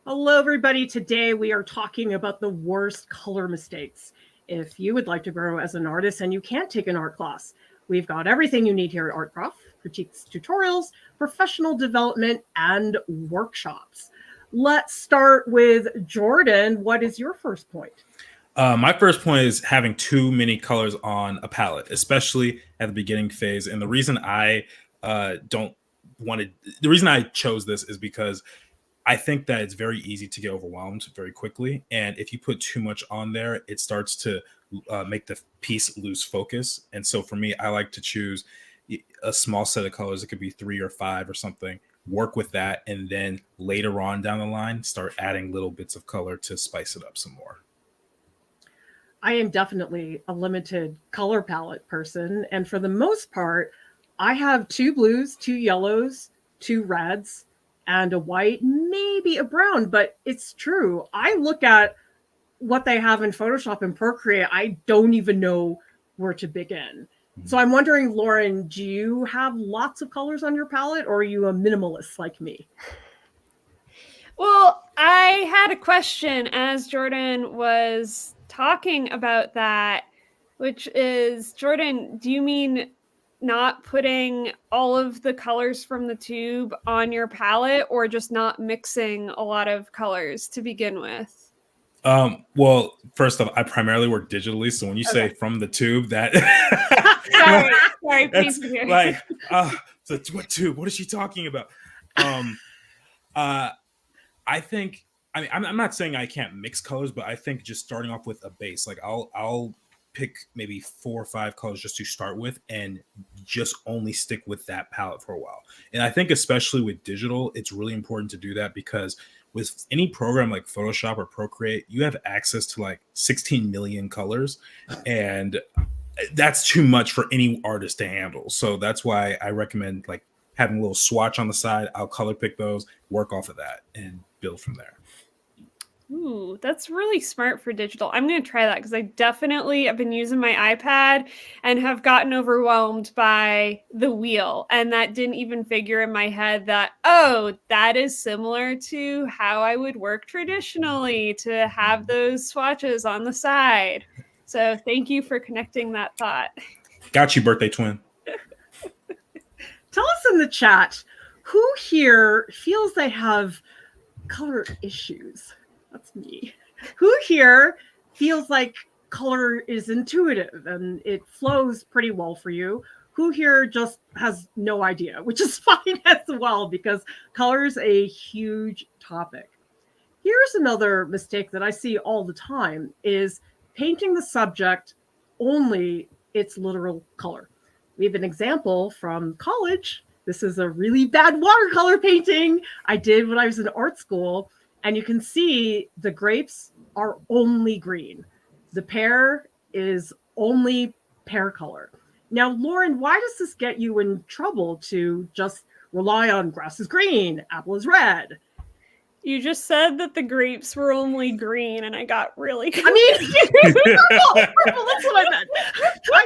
Hello, everybody. Today we are talking about the worst color mistakes. If you would like to grow as an artist and you can't take an art class, we've got everything you need here at Art Prof: critiques, tutorials, professional development, and workshops. Let's start with Jordan. What is your first point? My first point is having too many colors on a palette, especially at the beginning phase. And the reason I don't want to, the reason I chose this is because I think that it's very easy to get overwhelmed very quickly. And if you put too much on there, it starts to make the piece lose focus. And so for me, I like to choose a small set of colors. It could be 3 or 5 or something. Work with that. And then later on down the line, start adding little bits of color to spice it up some more. I am definitely a limited color palette person. And for the most part, I have 2 blues, 2 yellows, 2 reds, and a white, maybe a brown. But it's true. I look at what they have in Photoshop and Procreate, I don't even know where to begin. So I'm wondering, Lauryn, do you have lots of colors on your palette, or are you a minimalist like me? Well, I had a question as Jordan was talking about that, which is, Jordan, do you mean not putting all of the colors from the tube on your palette, or just not mixing a lot of colors to begin with? Well, first off, I primarily work digitally, so when you say from the tube, that sorry, please be here. Like, so what tube? What is she talking about? I think, I mean, I'm not saying I can't mix colors, but I think just starting off with a base, like I'll pick maybe 4 or 5 colors just to start with, and just only stick with that palette for a while. And I think especially with digital, it's really important to do that, because with any program like Photoshop or Procreate, you have access to like 16 million colors, and that's too much for any artist to handle. So that's why I recommend like having a little swatch on the side. I'll color pick those, work off of that, and build from there. Ooh, that's really smart for digital. I'm going to try that, because I definitely have been using my iPad and have gotten overwhelmed by the wheel. And that didn't even figure in my head that, oh, that is similar to how I would work traditionally, to have those swatches on the side. So thank you for connecting that thought. Got you, birthday twin. Tell us in the chat, who here feels they have color issues? That's me. Who here feels like color is intuitive and it flows pretty well for you? Who here just has no idea, which is fine as well, because color is a huge topic. Here's another mistake that I see all the time, is painting the subject only its literal color. We have an example from college. This is a really bad watercolor painting I did when I was in art school. And you can see the grapes are only green. The pear is only pear color. Now, Lauryn, why does this get you in trouble to just rely on grass is green, apple is red? You just said that the grapes were only green, and I got really confused. I mean, purple, that's what I meant.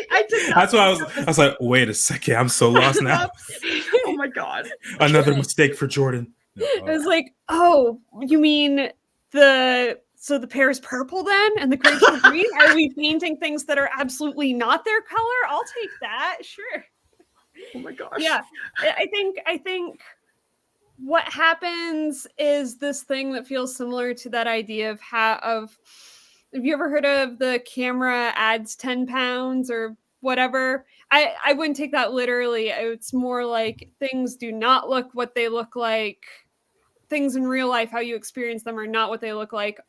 I did That's why I was like, wait a second, I'm so lost now. Oh my God. Another mistake for Jordan. No, I was like, oh, you mean the pear's purple then, and the grapes are green? Are we painting things that are absolutely not their color? I'll take that, sure. Oh my gosh. Yeah, I think what happens is this thing that feels similar to that idea of have you ever heard of the camera adds 10 pounds or whatever? I wouldn't take that literally. It's more like things do not look what they look like. Things in real life, how you experience them, are not what they look like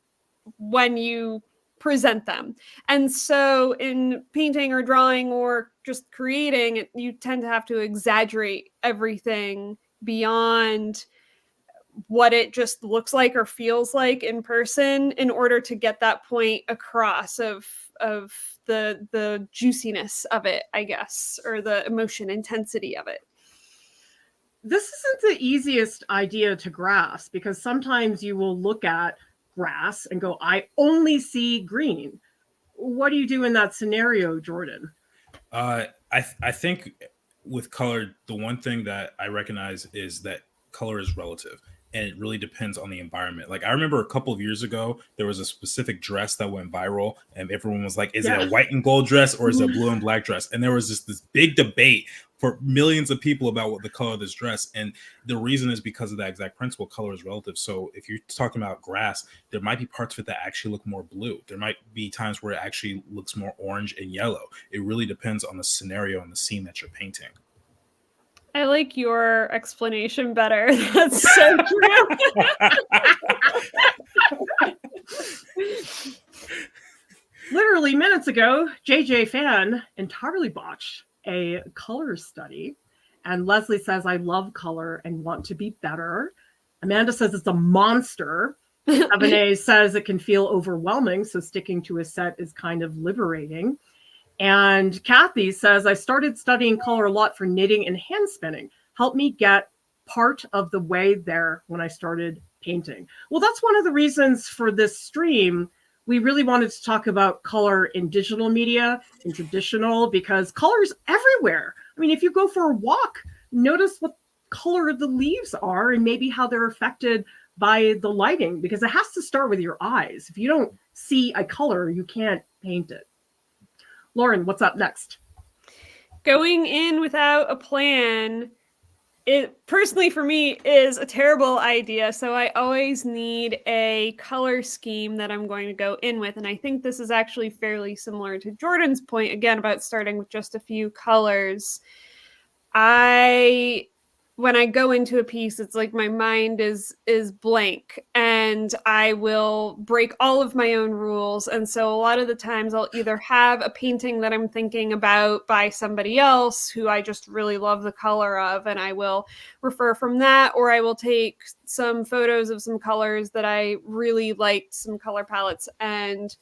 when you present them. And so in painting or drawing or just creating, you tend to have to exaggerate everything beyond what it just looks like or feels like in person, in order to get that point across of the juiciness of it, I guess, or the emotion intensity of it. This isn't the easiest idea to grasp, because sometimes you will look at grass and go, I only see green. What do you do in that scenario, Jordan? I think with color, the one thing that I recognize is that color is relative. and it really depends on the environment. Like I remember a couple of years ago, there was a specific dress that went viral, and everyone was like, "Is it a white and gold dress or is it a blue and black dress?" And there was this big debate for millions of people about what the color of this dress. And the reason is because of that exact principle: color is relative. So if you're talking about grass, there might be parts of it that actually look more blue. There might be times where it actually looks more orange and yellow. It really depends on the scenario and the scene that you're painting. I like your explanation better. That's so true. Literally minutes ago, JJ Fan entirely botched a color study. And Leslie says, I love color and want to be better. Amanda says it's a monster. Ebony says it can feel overwhelming, so sticking to a set is kind of liberating. And Kathy says, I started studying color a lot for knitting and hand spinning. Helped me get part of the way there when I started painting. Well, that's one of the reasons for this stream. We really wanted to talk about color in digital media, in traditional, because color's everywhere. I mean, if you go for a walk, notice what color the leaves are and maybe how they're affected by the lighting, because it has to start with your eyes. If you don't see a color, you can't paint it. Lauryn, what's up next? Going in without a plan, it personally for me is a terrible idea. So I always need a color scheme that I'm going to go in with. And I think this is actually fairly similar to Jordan's point, again, about starting with just a few colors. When I go into a piece, it's like my mind is blank and I will break all of my own rules. And so a lot of the times I'll either have a painting that I'm thinking about by somebody else who I just really love the color of, and I will refer from that, or I will take some photos of some colors that I really liked, some color palettes, and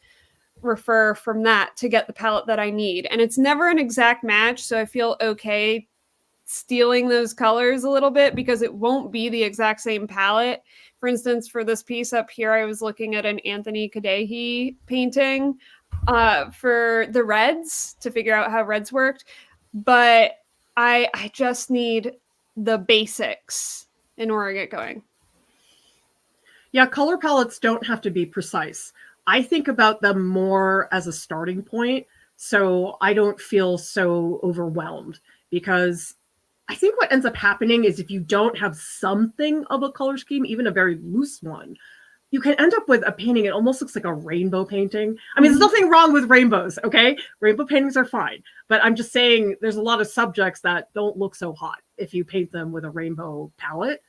refer from that to get the palette that I need. And it's never an exact match, so I feel okay stealing those colors a little bit because it won't be the exact same palette. For instance, for this piece up here, I was looking at an Anthony Kadehi painting for the reds to figure out how reds worked. But I just need the basics in order to get going. Yeah, color palettes don't have to be precise. I think about them more as a starting point, so I don't feel so overwhelmed, because I think what ends up happening is if you don't have something of a color scheme, even a very loose one, you can end up with a painting. It almost looks like a rainbow painting. I mean, there's nothing wrong with rainbows, okay? Rainbow paintings are fine. But I'm just saying there's a lot of subjects that don't look so hot if you paint them with a rainbow palette.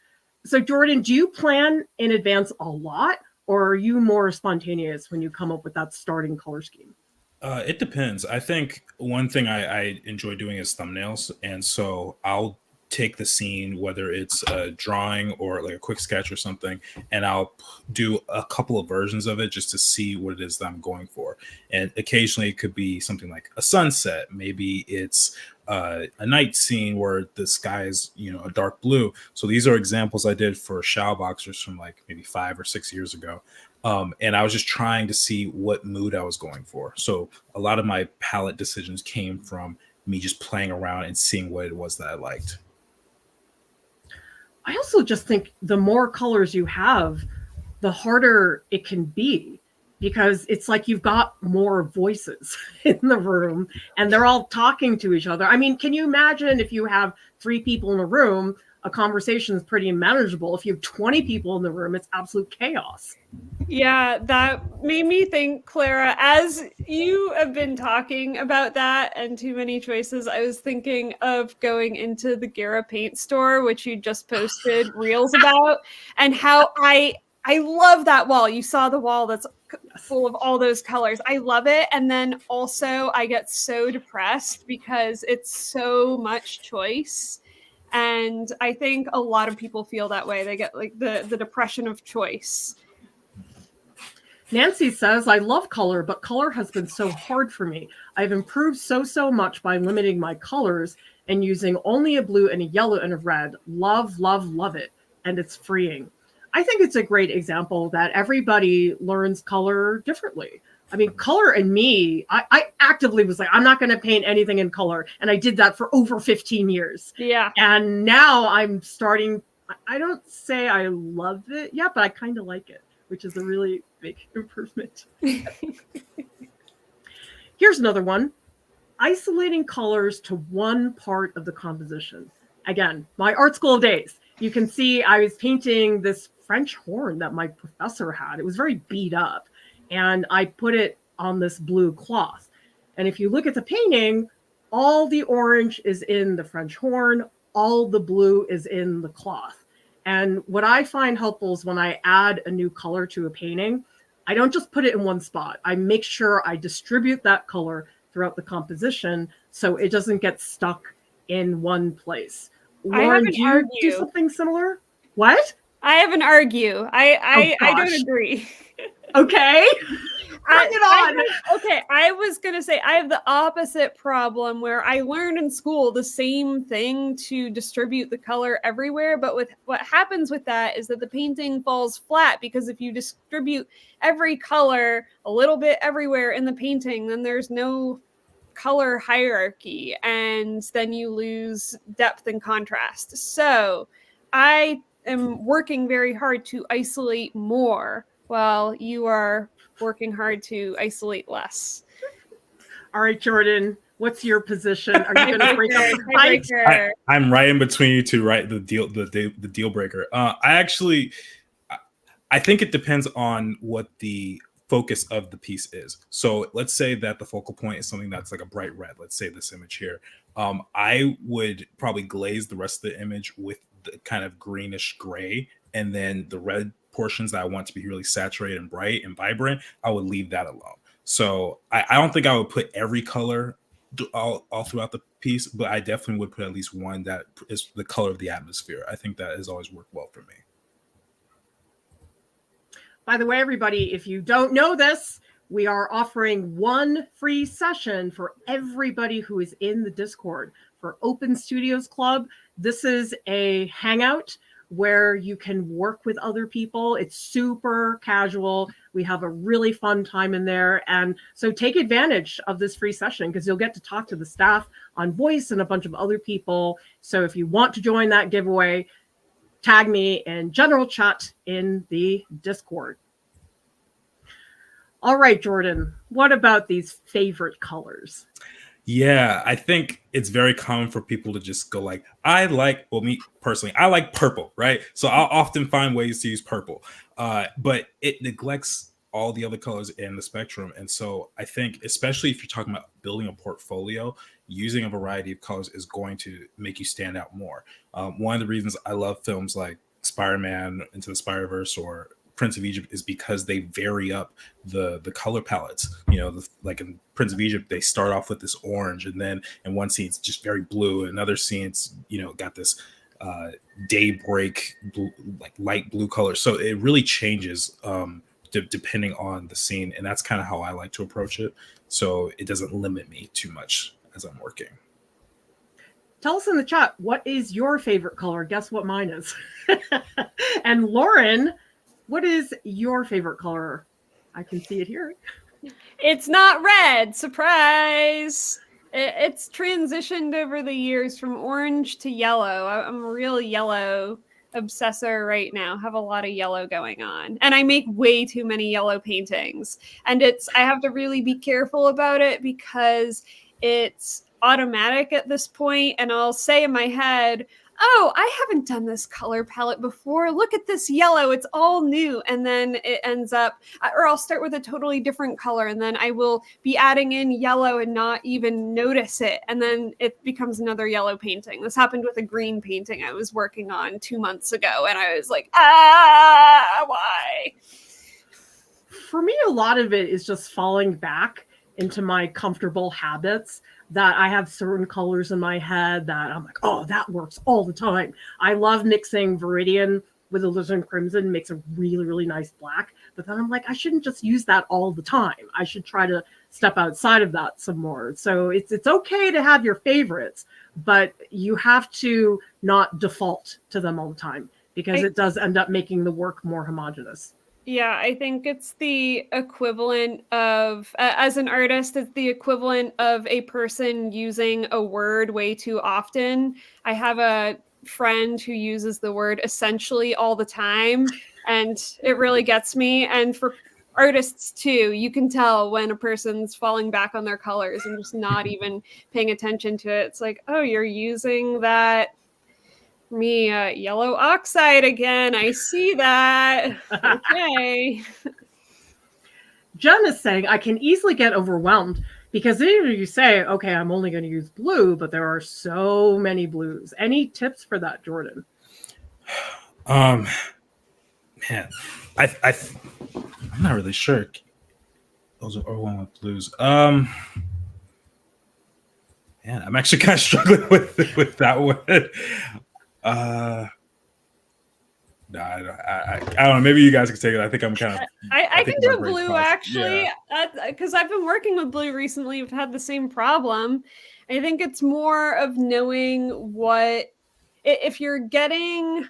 So Jordan, do you plan in advance a lot, or are you more spontaneous when you come up with that starting color scheme? It depends. I think one thing I enjoy doing is thumbnails. And so I'll take the scene, whether it's a drawing or like a quick sketch or something, and I'll do a couple of versions of it just to see what it is that I'm going for. And occasionally it could be something like a sunset. Maybe it's a night scene where the sky is, a dark blue. So these are examples I did for Shao Boxers from like maybe 5 or 6 years ago. And I was just trying to see what mood I was going for. So a lot of my palette decisions came from me just playing around and seeing what it was that I liked. I also just think the more colors you have, the harder it can be, because it's like you've got more voices in the room and they're all talking to each other. I mean, can you imagine if you have 3 people in a room, a conversation is pretty manageable. If you have 20 people in the room, it's absolute chaos. Yeah, that made me think, Clara, as you have been talking about that and too many choices, I was thinking of going into the Gara paint store, which you just posted reels about, and how I love that wall. You saw the wall that's full of all those colors. I love it. And then also I get so depressed because it's so much choice. And I think a lot of people feel that way. They get like the depression of choice. Nancy says, I love color, but color has been so hard for me. I've improved so much by limiting my colors and using only a blue and a yellow and a red. Love, love, love it. And it's freeing. I think it's a great example that everybody learns color differently. I mean, color and me, I actively was like, I'm not going to paint anything in color. And I did that for over 15 years. Yeah. And now I'm starting I don't say I love it yet, but I kind of like it, which is a really big improvement. Here's another one. Isolating colors to one part of the composition. Again, my art school days. You can see I was painting this French horn that my professor had. It was very beat up, and I put it on this blue cloth. And if you look at the painting, all the orange is in the French horn, all the blue is in the cloth. And what I find helpful is when I add a new color to a painting, I don't just put it in one spot. I make sure I distribute that color throughout the composition so it doesn't get stuck in one place. Lauryn, do you do something similar? What? I have an argue. I don't agree. Okay. Bring it on. I was going to say I have the opposite problem where I learned in school the same thing to distribute the color everywhere. But what happens with that is that the painting falls flat, because if you distribute every color a little bit everywhere in the painting, then there's no color hierarchy, and then you lose depth and contrast. So I am working very hard to isolate more while you are working hard to isolate less. All right, Jordan, what's your position? Are you going to break up the fight? I'm right in between you two, right? The deal breaker. I think it depends on what the focus of the piece is. So let's say that the focal point is something that's like a bright red. Let's say this image here. I would probably glaze the rest of the image with the kind of greenish gray, and then the red portions that I want to be really saturated and bright and vibrant, I would leave that alone. So I don't think I would put every color all throughout the piece, but I definitely would put at least one that is the color of the atmosphere. I think that has always worked well for me. By the way, everybody, if you don't know this, we are offering one free session for everybody who is in the Discord for Open Studios Club. This is a hangout where you can work with other people. It's super casual. We have a really fun time in there. And so take advantage of this free session, because you'll get to talk to the staff on voice and a bunch of other people. So if you want to join that giveaway, tag me in general chat in the Discord. All right, Jordan, what about these favorite colors? Yeah, I think it's very common for people to just go like, me personally, I like purple, right? So I'll often find ways to use purple, but it neglects all the other colors in the spectrum. And so I think, especially if you're talking about building a portfolio, using a variety of colors is going to make you stand out more. One of the reasons I love films like Spider-Man Into the Spider-Verse or Prince of Egypt is because they vary up the color palettes. You know, like in Prince of Egypt, they start off with this orange, and then in one scene it's just very blue. In another scene, it's, you know, got this daybreak blue, like light blue color. So it really changes depending on the scene, and that's kind of how I like to approach it. So it doesn't limit me too much as I'm working. Tell us in the chat, what is your favorite color? Guess what mine is. And Lauryn, what is your favorite color? I can see it here. It's not red. Surprise. It's transitioned over the years from orange to yellow. I'm a real yellow obsessor right now. Have a lot of yellow going on. And I make way too many yellow paintings. And I have to really be careful about it because it's automatic at this point. And I'll say in my head, oh, I haven't done this color palette before. Look at this yellow. It's all new. And then it ends up, or I'll start with a totally different color, and then I will be adding in yellow and not even notice it. And then it becomes another yellow painting. This happened with a green painting I was working on 2 months ago. And I was like, why? For me, a lot of it is just falling back into my comfortable habits, that I have certain colors in my head that I'm like, oh, that works all the time. I love mixing Viridian with alizarin crimson, makes a really, really nice black. But then I'm like, I shouldn't just use that all the time. I should try to step outside of that some more. So it's okay to have your favorites, but you have to not default to them all the time, because it does end up making the work more homogeneous. Yeah, I think it's the equivalent of, as an artist, it's the equivalent of a person using a word way too often. I have a friend who uses the word essentially all the time, and it really gets me. And for artists too, you can tell when a person's falling back on their colors and just not even paying attention to it. It's like, oh, you're using that, for me, yellow oxide again. I see that. Okay. Jen is saying, I can easily get overwhelmed because either you say, okay, I'm only going to use blue, but there are so many blues. Any tips for that, Jordan? Man, I'm not really sure. Those are overwhelming with blues. Man, I'm actually kind of struggling with that one. No, I don't know. Maybe you guys can take it. I think I'm kind of. I can do blue actually, because I've been working with blue recently. We've had the same problem. I think it's more of knowing what, if you're getting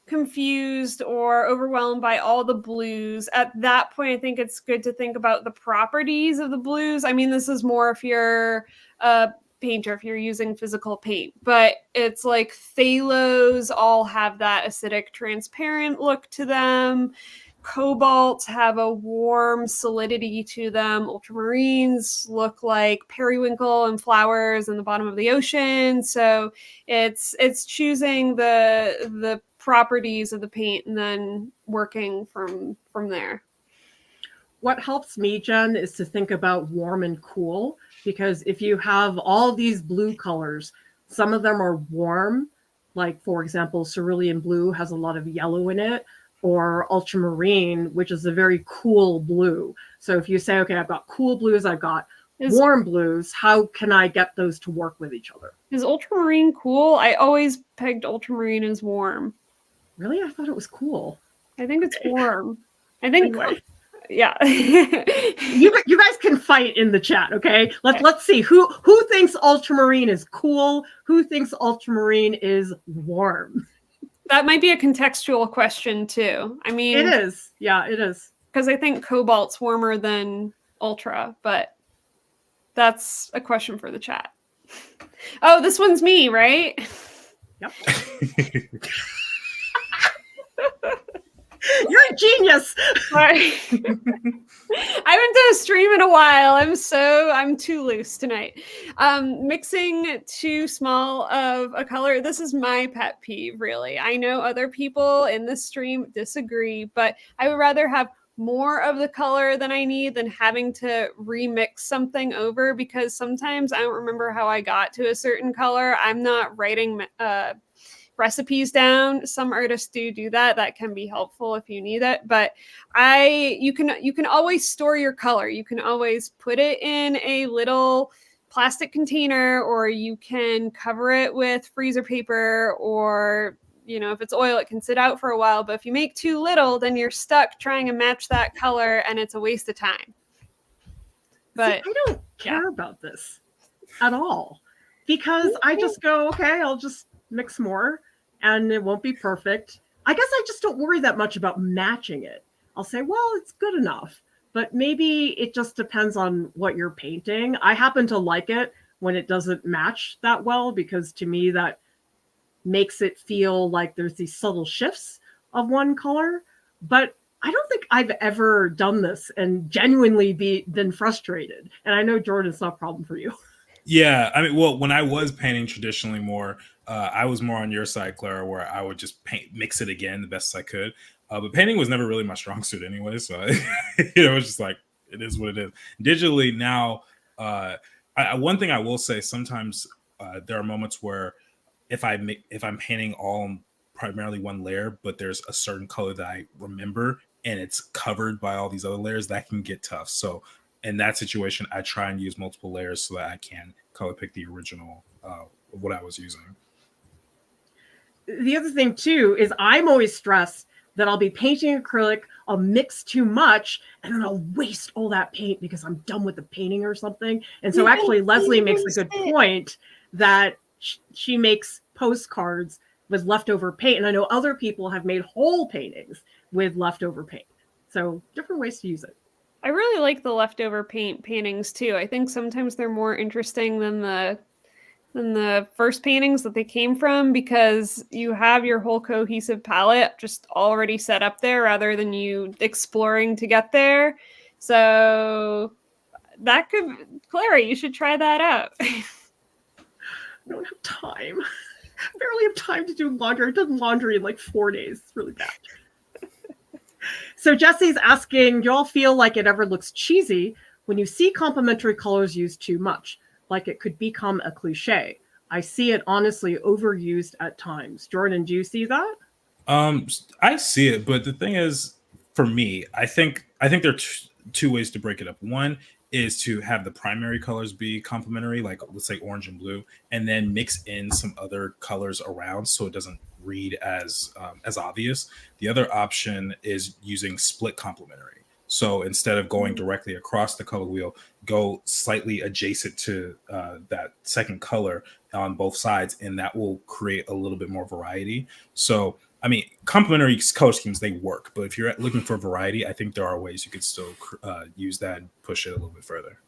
confused or overwhelmed by all the blues, at that point, I think it's good to think about the properties of the blues. I mean, this is more if you're a painter, if you're using physical paint, but it's like phthalos all have that acidic transparent look to them. Cobalts have a warm solidity to them. Ultramarines look like periwinkle and flowers in the bottom of the ocean. So it's choosing the properties of the paint and then working from there. What helps me, Jen, is to think about warm and cool, because if you have all these blue colors, some of them are warm, like, for example, cerulean blue has a lot of yellow in it, or ultramarine, which is a very cool blue. So if you say, okay, I've got cool blues, I've got warm blues, how can I get those to work with each other? Is ultramarine cool? I always pegged ultramarine as warm. Really? I thought it was cool. I think it's warm. I think, anyway. Yeah. you guys can fight in the chat, okay? Let's see who thinks ultramarine is cool, who thinks ultramarine is warm. That might be a contextual question too. I mean, it is. Yeah, it is. Because I think cobalt's warmer than ultra, but that's a question for the chat. Oh, this one's me, right? Yep. You're a genius. Sorry. I haven't done a stream in a while. I'm too loose tonight. Mixing too small of a color. This is my pet peeve, really. I know other people in this stream disagree, but I would rather have more of the color than I need than having to remix something over, because sometimes I don't remember how I got to a certain color. I'm not writing recipes down. Some artists do that. That can be helpful if you need it. But you can always store your color. You can always put it in a little plastic container, or you can cover it with freezer paper, or if it's oil, it can sit out for a while. But if you make too little, then you're stuck trying to match that color, and it's a waste of time. But see, I don't care about this at all, because I just go, okay, I'll just mix more and it won't be perfect. I guess I just don't worry that much about matching it. I'll say, well, it's good enough, but maybe it just depends on what you're painting. I happen to like it when it doesn't match that well, because to me that makes it feel like there's these subtle shifts of one color. But I don't think I've ever done this and genuinely been frustrated. And I know, Jordan, it's not a problem for you. Yeah, I mean, well, when I was painting traditionally more, I was more on your side, Clara, where I would just mix it again the best I could. But painting was never really my strong suit anyway, so it was just like, it is what it is. Digitally now, one thing I will say, sometimes there are moments where if I'm painting all primarily one layer, but there's a certain color that I remember and it's covered by all these other layers, that can get tough. So in that situation, I try and use multiple layers so that I can color pick the original of what I was using. The other thing too is I'm always stressed that I'll be painting acrylic, I'll mix too much, and then I'll waste all that paint because I'm done with the painting or something. And so actually Leslie makes a good point that she makes postcards with leftover paint. And I know other people have made whole paintings with leftover paint. So different ways to use it. I really like the leftover paintings too. I think sometimes they're more interesting than the than the first paintings that they came from, because you have your whole cohesive palette just already set up there rather than you exploring to get there. So that could, Clara, you should try that out. I don't have time. I barely have time to do laundry. I've done laundry in like 4 days. It's really bad. So Jesse's asking, do y'all feel like it ever looks cheesy when you see complementary colors used too much? Like it could become a cliche. I see it honestly overused at times. Jordan, do you see that? I see it, but the thing is, for me, I think there are two ways to break it up. One is to have the primary colors be complementary, like let's say orange and blue, and then mix in some other colors around so it doesn't read as obvious. The other option is using split complementary. So instead of going directly across the color wheel, go slightly adjacent to that second color on both sides, and that will create a little bit more variety. So, I mean, complementary color schemes, they work, but if you're looking for variety, I think there are ways you could still use that and push it a little bit further.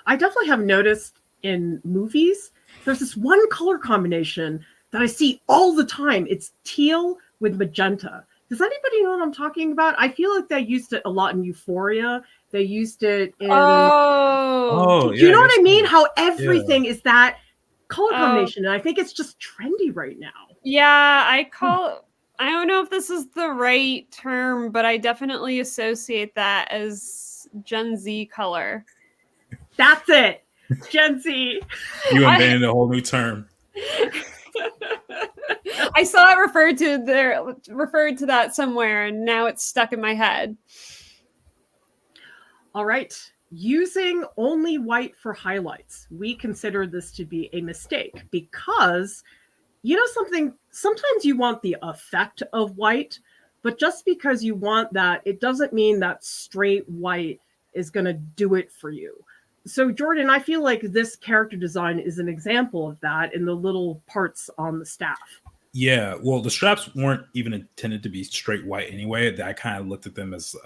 I definitely have noticed in movies, there's this one color combination that I see all the time. It's teal with magenta. Does anybody know what I'm talking about? I feel like they used it a lot in Euphoria. They used it in... Oh, do you know what I mean? How everything is that color combination. And I think it's just trendy right now. Yeah, I don't know if this is the right term, but I definitely associate that as Gen Z color. That's it. Gen Z. You invented a whole new term. I saw it referred to that somewhere, and now it's stuck in my head. All right. Using only white for highlights. We consider this to be a mistake because, you know something, sometimes you want the effect of white, but just because you want that, it doesn't mean that straight white is going to do it for you. So Jordan, I feel like this character design is an example of that in the little parts on the staff. Yeah, well, the straps weren't even intended to be straight white anyway. I kind of looked at them as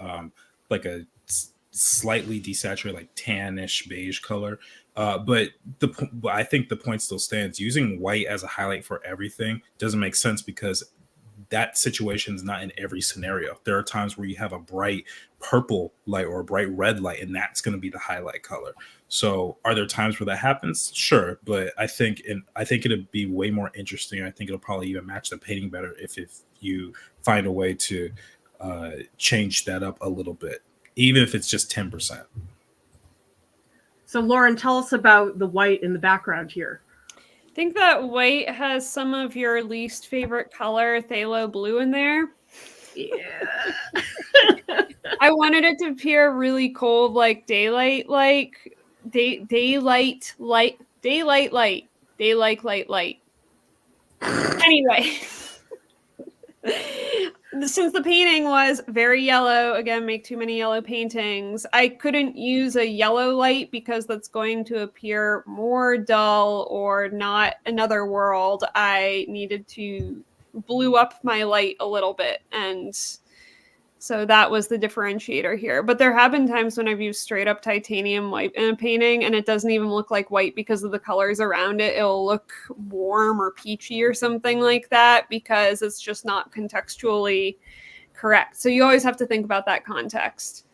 like a slightly desaturated, like tannish beige color. But I think the point still stands. Using white as a highlight for everything doesn't make sense because that situation is not in every scenario. There are times where you have a bright purple light or a bright red light, and that's going to be the highlight color. So are there times where that happens? Sure. But I think it'd be way more interesting. I think it'll probably even match the painting better if you find a way to change that up a little bit, even if it's just 10%. So Lauryn, tell us about the white in the background here. I think that white has some of your least favorite color, phthalo blue, in there. Yeah. I wanted it to appear really cold, like daylight light. Anyway, since the painting was very yellow, again, make too many yellow paintings, I couldn't use a yellow light because that's going to appear more dull or not another world. I needed to blue up my light a little bit, and so that was the differentiator here. But there have been times when I've used straight up titanium white in a painting and it doesn't even look like white because of the colors around it. It'll look warm or peachy or something like that because it's just not contextually correct. So you always have to think about that context.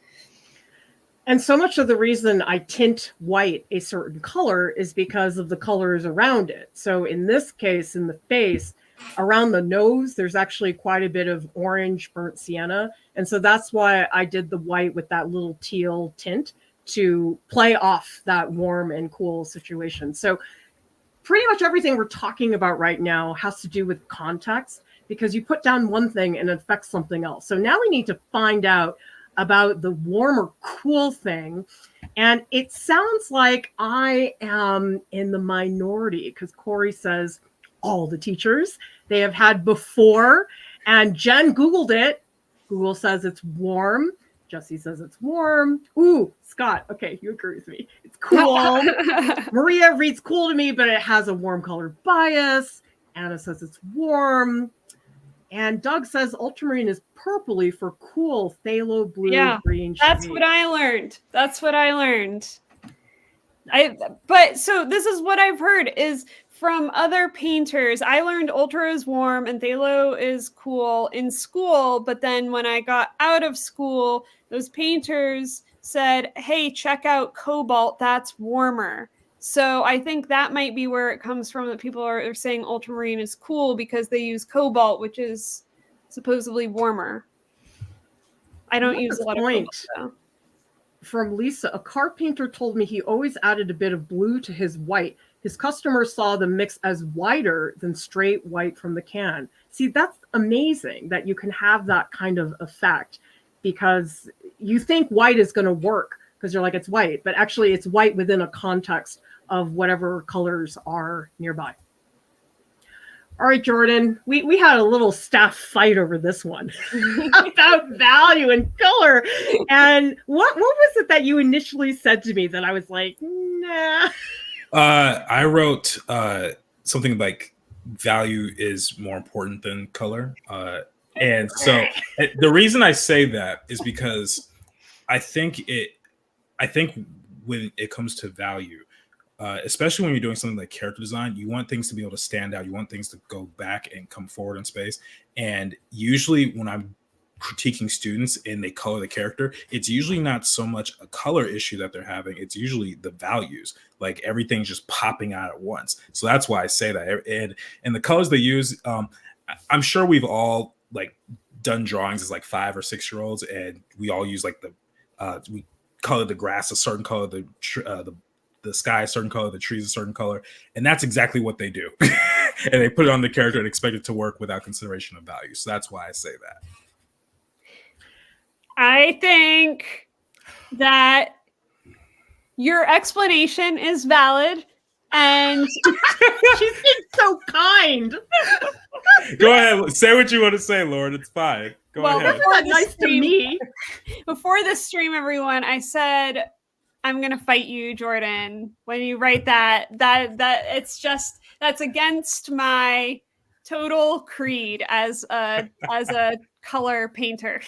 And so much of the reason I tint white a certain color is because of the colors around it. So in this case, in the face, around the nose, there's actually quite a bit of orange burnt sienna. And so that's why I did the white with that little teal tint to play off that warm and cool situation. So pretty much everything we're talking about right now has to do with context, because you put down one thing and it affects something else. So now we need to find out about the warm or cool thing. And it sounds like I am in the minority because Corey says all the teachers they have had before. And Jen Googled it. Google says it's warm. Jesse says it's warm. Ooh, Scott. Okay, you agree with me. It's cool. Maria reads cool to me, but it has a warm color bias. Anna says it's warm. And Doug says ultramarine is purpley for cool phthalo blue green shades. That's what I learned. But so this is what I've heard is from other painters. I learned ultra is warm and phthalo is cool in school, but then when I got out of school, those painters said, hey, check out cobalt, that's warmer. So I think that might be where it comes from, that people are saying ultramarine is cool because they use cobalt, which is supposedly warmer. I don't use a lot of cobalt, though. From Lisa, a car painter told me he always added a bit of blue to his white. His customers saw the mix as whiter than straight white from the can. See, that's amazing that you can have that kind of effect, because you think white is going to work because you're like, it's white, but actually it's white within a context of whatever colors are nearby. All right, Jordan, we had a little staff fight over this one about value and color. And what was it that you initially said to me that I was like, nah? I wrote something like value is more important than color. And so the reason I say that is because I think when it comes to value, especially when you're doing something like character design, you want things to be able to stand out. You want things to go back and come forward in space. And usually when I'm critiquing students and they color the character, it's usually not so much a color issue that they're having. It's usually the values, like everything's just popping out at once. So that's why I say that. And the colors they use, I'm sure we've all like done drawings as like 5 or 6 year olds, and we all use like we color the grass a certain color, the sky a certain color, the trees a certain color, and that's exactly what they do. And they put it on the character and expect it to work without consideration of value. So that's why I say that. I think that your explanation is valid, and she's being so kind. Go ahead, say what you want to say, Lauryn. It's fine. Go ahead. Nice to me. Before this stream, everyone, I said, I'm gonna fight you, Jordan. When you write that it's just, that's against my total creed as a color painter.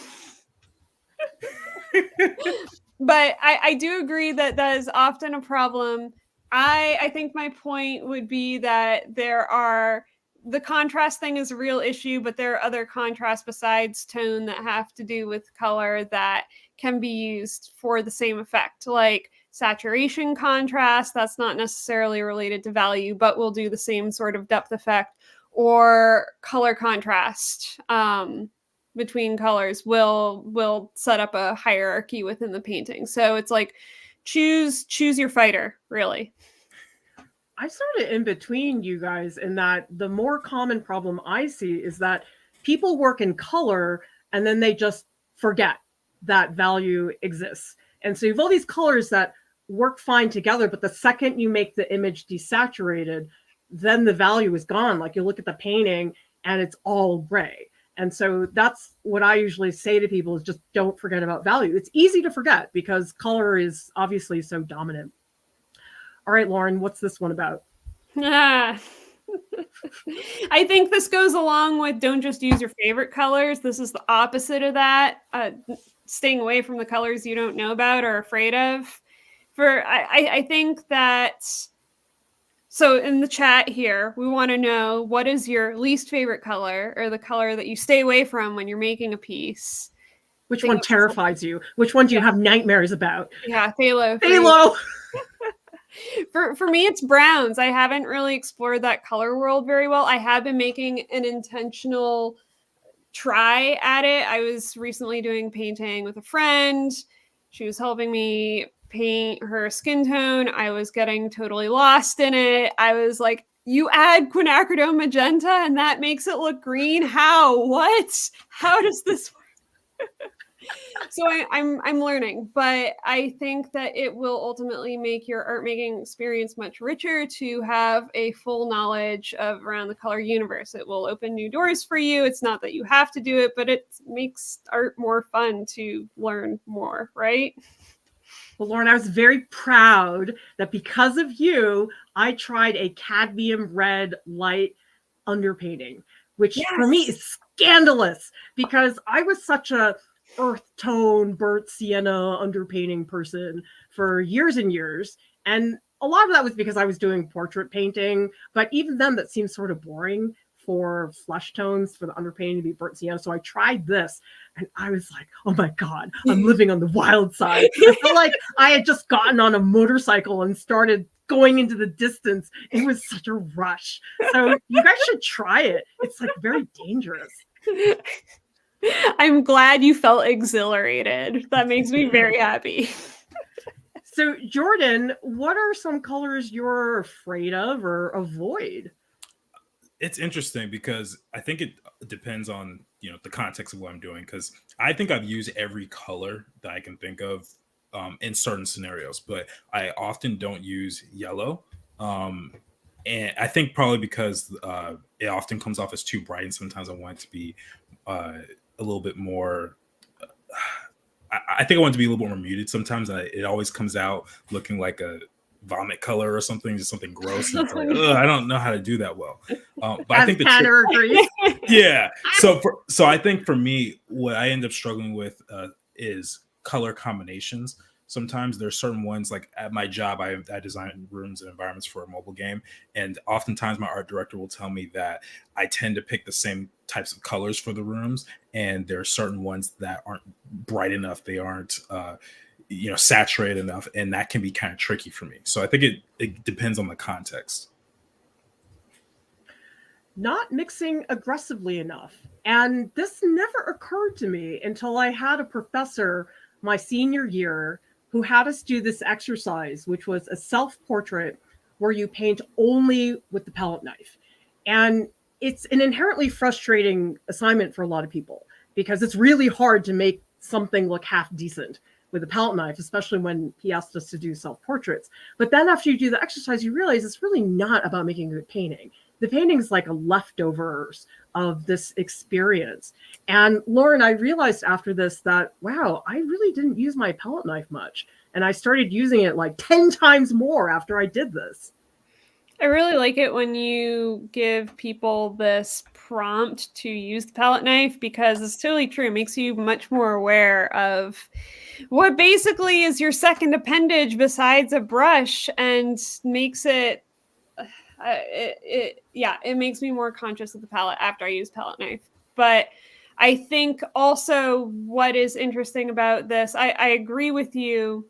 But I do agree that that is often a problem. I think my point would be that the contrast thing is a real issue, but there are other contrasts besides tone that have to do with color that can be used for the same effect, like saturation contrast. That's not necessarily related to value, but will do the same sort of depth effect, or color contrast between colors will set up a hierarchy within the painting. So it's like choose your fighter, really. I started in between you guys in that the more common problem I see is that people work in color and then they just forget that value exists. And so you have all these colors that work fine together, but the second you make the image desaturated, then the value is gone. Like you look at the painting and it's all gray. And so that's what I usually say to people is just don't forget about value. It's easy to forget because color is obviously so dominant. All right, Lauryn, what's this one about? I think this goes along with don't just use your favorite colors. This is the opposite of that. Staying away from the colors you don't know about or afraid of. I think that, so in the chat here, we want to know what is your least favorite color or the color that you stay away from when you're making a piece. Which one terrifies you? Which one do you have nightmares about? Yeah, phthalo. Phthalo. For me, it's browns. I haven't really explored that color world very well. I have been making an intentional try at it. I was recently doing painting with a friend. She was helping me paint her skin tone. I was getting totally lost in it. I was like, you add quinacridone magenta and that makes it look green? How? What? How does this work? So I'm learning, but I think that it will ultimately make your art making experience much richer to have a full knowledge of around the color universe. It will open new doors for you. It's not that you have to do it, but it makes art more fun to learn more, right? Well, Lauryn, I was very proud that because of you, I tried a cadmium red light underpainting, which for me is scandalous because I was such a earth tone, burnt sienna underpainting person for years and years. And a lot of that was because I was doing portrait painting, but even then that seems sort of boring for flesh tones for the underpainting to be burnt sienna. So I tried this and I was like, oh my God, I'm living on the wild side. I felt like I had just gotten on a motorcycle and started going into the distance. It was such a rush. So you guys should try it. It's like very dangerous. I'm glad you felt exhilarated. That makes me very happy. So Jordan, what are some colors you're afraid of or avoid? It's interesting because I think it depends on, the context of what I'm doing, because I think I've used every color that I can think of in certain scenarios, but I often don't use yellow. And I think probably because it often comes off as too bright, and sometimes I want it to be a little bit more. I think I want it to be a little bit more muted. Sometimes it always comes out looking like a vomit color or something, just something gross. And it's like, I don't know how to do that well. But I think the Tanner agrees. yeah. So I think for me, what I end up struggling with is color combinations. Sometimes there's certain ones, like at my job, I design rooms and environments for a mobile game. And oftentimes my art director will tell me that I tend to pick the same types of colors for the rooms. And there are certain ones that aren't bright enough. They aren't, saturated enough. And that can be kind of tricky for me. So I think it depends on the context. Not mixing aggressively enough. And this never occurred to me until I had a professor my senior year who had us do this exercise, which was a self-portrait where you paint only with the palette knife. And it's an inherently frustrating assignment for a lot of people because it's really hard to make something look half decent with a palette knife, especially when he asked us to do self-portraits. But then after you do the exercise, you realize it's really not about making a good painting. The painting's like a leftovers of this experience. And Lauryn, I realized after this that, wow, I really didn't use my palette knife much. And I started using it like 10 times more after I did this. I really like it when you give people this prompt to use the palette knife because it's totally true. It makes you much more aware of what basically is your second appendage besides a brush and makes it, it makes me more conscious of the palette after I use palette knife. But I think also what is interesting about this, I agree with you.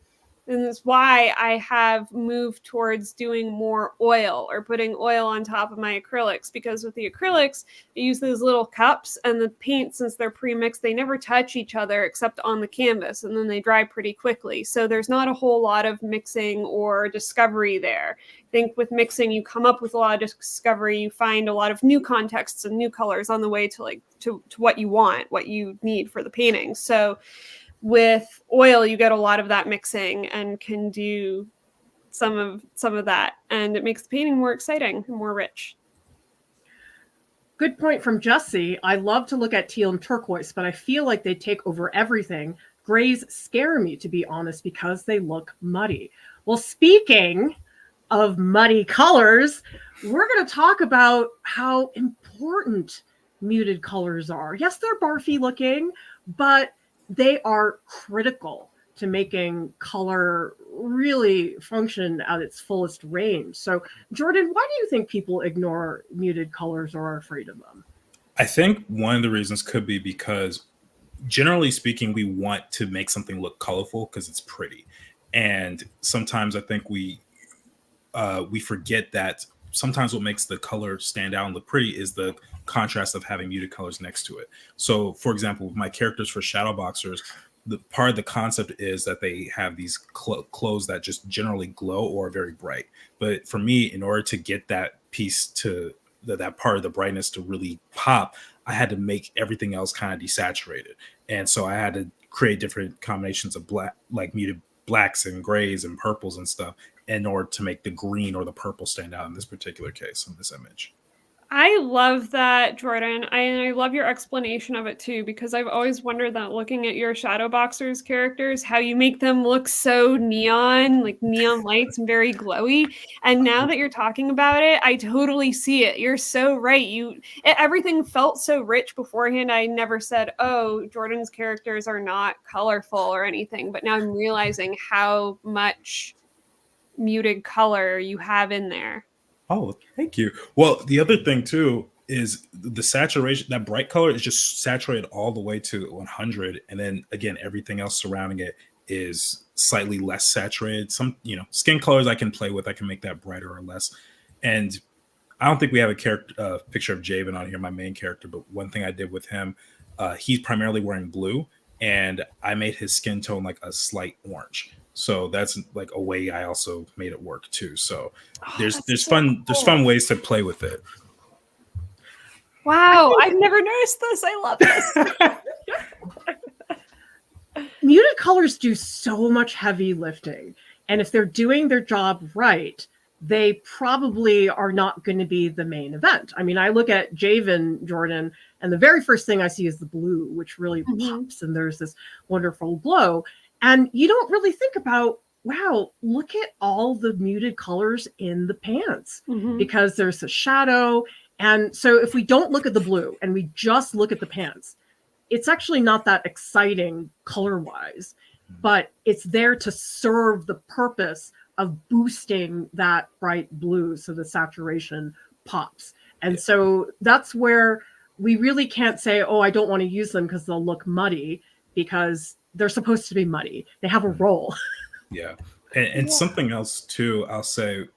And that's why I have moved towards doing more oil or putting oil on top of my acrylics, because with the acrylics, I use those little cups and the paint, since they're pre-mixed, they never touch each other except on the canvas, and then they dry pretty quickly. So there's not a whole lot of mixing or discovery there. I think with mixing, you come up with a lot of discovery. You find a lot of new contexts and new colors on the way to what you want, what you need for the painting. So with oil, you get a lot of that mixing and can do some of that, and it makes the painting more exciting and more rich. Good point from Jesse. I love to look at teal and turquoise, but I feel like they take over everything. Grays scare me, to be honest, because they look muddy. Well, speaking of muddy colors, we're going to talk about how important muted colors are. Yes, they're barfy looking, but they are critical to making color really function at its fullest range. So, Jordan, why do you think people ignore muted colors or are afraid of them? I think one of the reasons could be because, generally speaking, we want to make something look colorful because it's pretty. And sometimes I think we forget that sometimes what makes the color stand out and look pretty is the contrast of having muted colors next to it. So, for example, with my characters for shadow boxers, the part of the concept is that they have these clothes that just generally glow or are very bright. But for me, in order to get that piece to that part of the brightness to really pop, I had to make everything else kind of desaturated. And so I had to create different combinations of black, like muted blacks and grays and purples and stuff, in order to make the green or the purple stand out in this particular case, in this image. I love that, Jordan. I love your explanation of it too, because I've always wondered that looking at your shadow boxers characters, how you make them look so neon, like neon lights and very glowy. And now that you're talking about it, I totally see it. You're so right. Everything felt so rich beforehand. I never said, oh, Jordan's characters are not colorful or anything, but now I'm realizing how much muted color you have in there. Oh, thank you. Well, the other thing too is the saturation. That bright color is just saturated all the way to 100, and then again, everything else surrounding it is slightly less saturated. Some, skin colors I can play with. I can make that brighter or less. And I don't think we have a picture of Javen on here, my main character. But one thing I did with him, he's primarily wearing blue, and I made his skin tone like a slight orange. So that's like a way I also made it work too. So there's fun ways to play with it. Wow, I've never noticed this. I love this. Muted colors do so much heavy lifting. And if they're doing their job right, they probably are not going to be the main event. I mean, I look at Javen, Jordan, and the very first thing I see is the blue, which really pops, and there's this wonderful glow. And you don't really think about, wow, look at all the muted colors in the pants, because there's a shadow. And so if we don't look at the blue and we just look at the pants, it's actually not that exciting color-wise, but it's there to serve the purpose of boosting that bright blue so the saturation pops. And so that's where we really can't say, oh, I don't want to use them because they'll look muddy, because they're supposed to be muddy. They have a role. Yeah. And something else too, I'll say,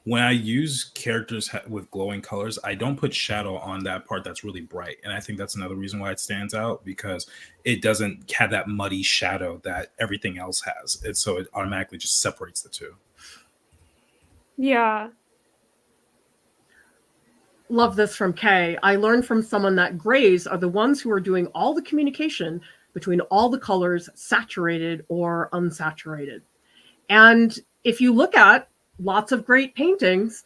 when I use characters with glowing colors, I don't put shadow on that part that's really bright. And I think that's another reason why it stands out, because it doesn't have that muddy shadow that everything else has. And so it automatically just separates the two. Yeah. Love this from Kay. I learned from someone that grays are the ones who are doing all the communication between all the colors, saturated or unsaturated. And if you look at lots of great paintings,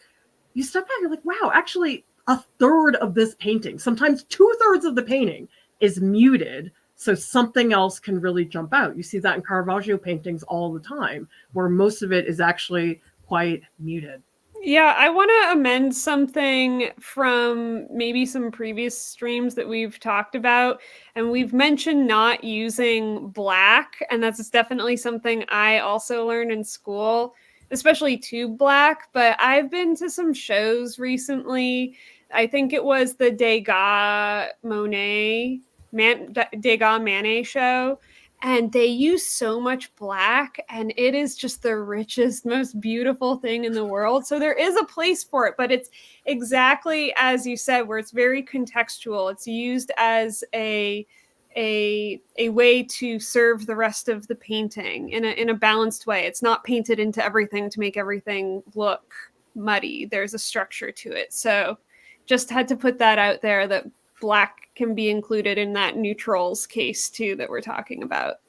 you step back, you're like, wow, actually a third of this painting, sometimes 2/3 of the painting is muted, so something else can really jump out. You see that in Caravaggio paintings all the time, where most of it is actually quite muted. Yeah, I want to amend something from maybe some previous streams that we've talked about. And we've mentioned not using black. And that's definitely something I also learned in school, especially tube black. But I've been to some shows recently. I think it was the Degas Manet show. And they use so much black, and it is just the richest, most beautiful thing in the world. So there is a place for it, but it's exactly as you said, where it's very contextual. It's used as a way to serve the rest of the painting in a balanced way. It's not painted into everything to make everything look muddy. There's a structure to it. So just had to put that out there, that black can be included in that neutrals case too that we're talking about.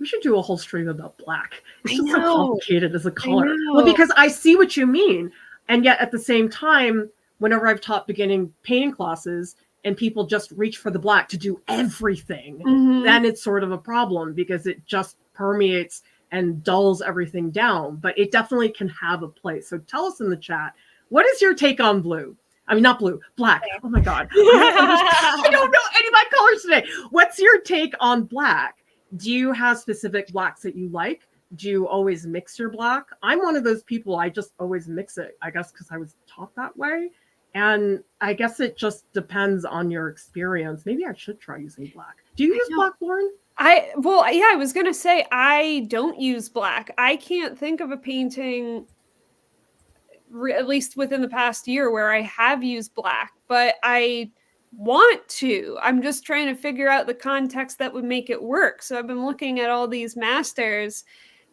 We should do a whole stream about black. It's just so complicated as a color. Well, because I see what you mean. And yet at the same time, whenever I've taught beginning painting classes and people just reach for the black to do everything, then it's sort of a problem, because it just permeates and dulls everything down. But it definitely can have a place. So tell us in the chat, what is your take on blue? I mean, not blue, black. Oh my God. I don't know any of my colors today. What's your take on black? Do you have specific blacks that you like? Do you always mix your black? I'm one of those people, I just always mix it, I guess, because I was taught that way. And I guess it just depends on your experience. Maybe I should try using black. Do you use black, Lauryn? I was going to say, I don't use black. I can't think of a painting, at least within the past year, where I have used black, but I want to. I'm just trying to figure out the context that would make it work. So I've been looking at all these masters.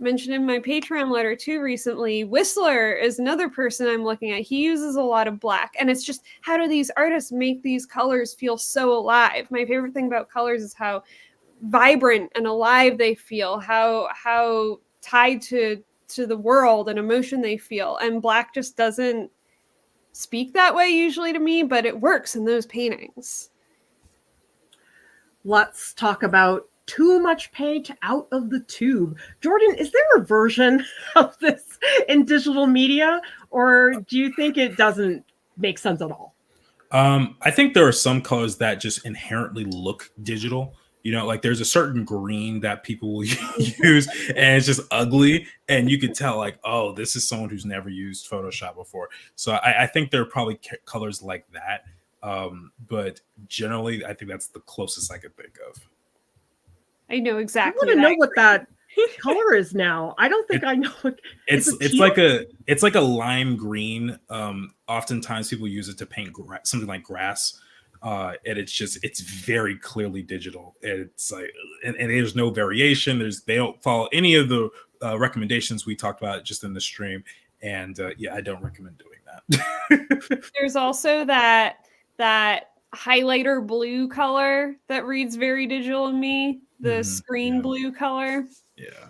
Mentioned in my Patreon letter too recently, Whistler is another person I'm looking at. He uses a lot of black, and it's just, how do these artists make these colors feel so alive? My favorite thing about colors is how vibrant and alive they feel, how tied to the world and emotion they feel. And black just doesn't speak that way usually to me, but it works in those paintings. Let's talk about too much paint out of the tube. Jordan, is there a version of this in digital media, or do you think it doesn't make sense at all? I think there are some colors that just inherently look digital, You know, like there's a certain green that people will use and it's just ugly. And you could tell like, oh, this is someone who's never used Photoshop before. So I think there are probably colors like that. But generally, I think that's the closest I could think of. I know I exactly. want to know what that color is now. I don't think I know. It's like a lime green. Oftentimes people use it to paint something like grass. And it's very clearly digital. It's like, and there's no variation. They don't follow any of the recommendations we talked about just in the stream. And yeah, I don't recommend doing that. There's also that highlighter blue color that reads very digital in me. The screen blue color. Yeah.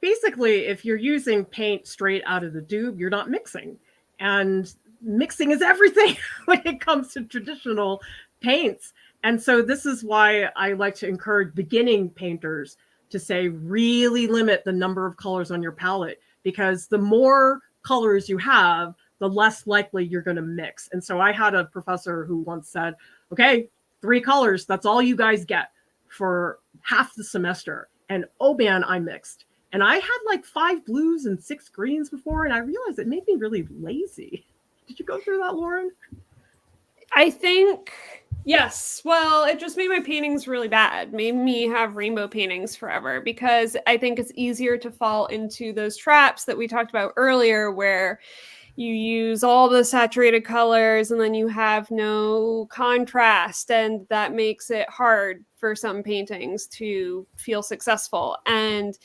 Basically, if you're using paint straight out of the tube, you're not mixing. And mixing is everything when it comes to traditional paints. And so this is why I like to encourage beginning painters to say really limit the number of colors on your palette, because the more colors you have, the less likely you're going to mix. And so I had a professor who once said, okay, 3 colors, that's all you guys get for half the semester. And oh man, I mixed. And I had like 5 blues and 6 greens before, and I realized it made me really lazy. Did you go through that, Lauryn? I think, yes. Well, it just made my paintings really bad. Made me have rainbow paintings forever, because I think it's easier to fall into those traps that we talked about earlier, where you use all the saturated colors and then you have no contrast, and that makes it hard for some paintings to feel successful. And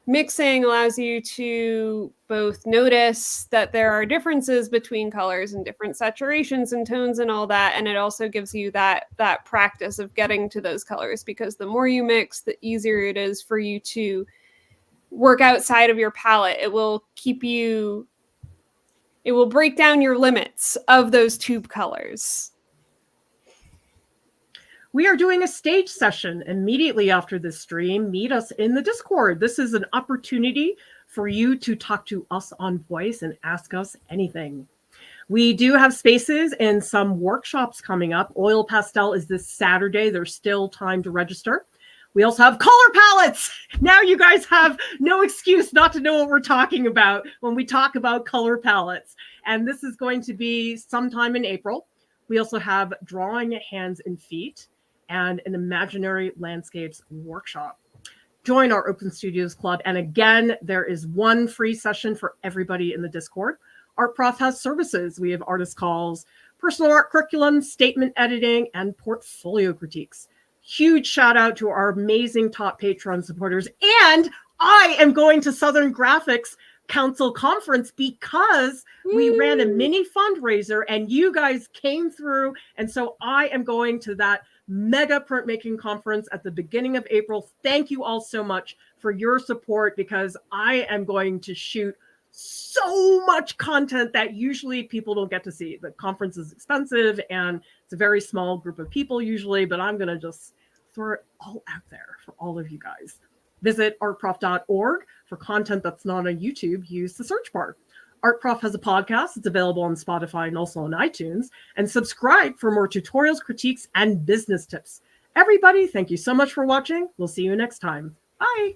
mixing allows you to both notice that there are differences between colors and different saturations and tones and all that. And it also gives you that practice of getting to those colors, because the more you mix, the easier it is for you to work outside of your palette. It will break down your limits of those tube colors. We are doing a stage session immediately after this stream. Meet us in the Discord. This is an opportunity for you to talk to us on voice and ask us anything. We do have spaces and some workshops coming up. Oil Pastel is this Saturday. There's still time to register. We also have color palettes. Now you guys have no excuse not to know what we're talking about when we talk about color palettes. And this is going to be sometime in April. We also have drawing hands and feet and an imaginary landscapes workshop. Join our Open Studios Club. And again, there is one free session for everybody in the Discord. Art Prof has services. We have artist calls, personal art curriculum, statement editing, and portfolio critiques. Huge shout out to our amazing top Patreon supporters. And I am going to Southern Graphics Council Conference because we ran a mini fundraiser and you guys came through. And so I am going to that mega printmaking conference at the beginning of April. Thank you all so much for your support, because I am going to shoot so much content that usually people don't get to see. The conference is expensive and it's a very small group of people usually, but I'm going to just throw it all out there for all of you guys. Visit artprof.org for content that's not on YouTube. Use the search bar. ArtProf has a podcast. It's available on Spotify and also on iTunes. And subscribe for more tutorials, critiques, and business tips. Everybody, thank you so much for watching. We'll see you next time. Bye.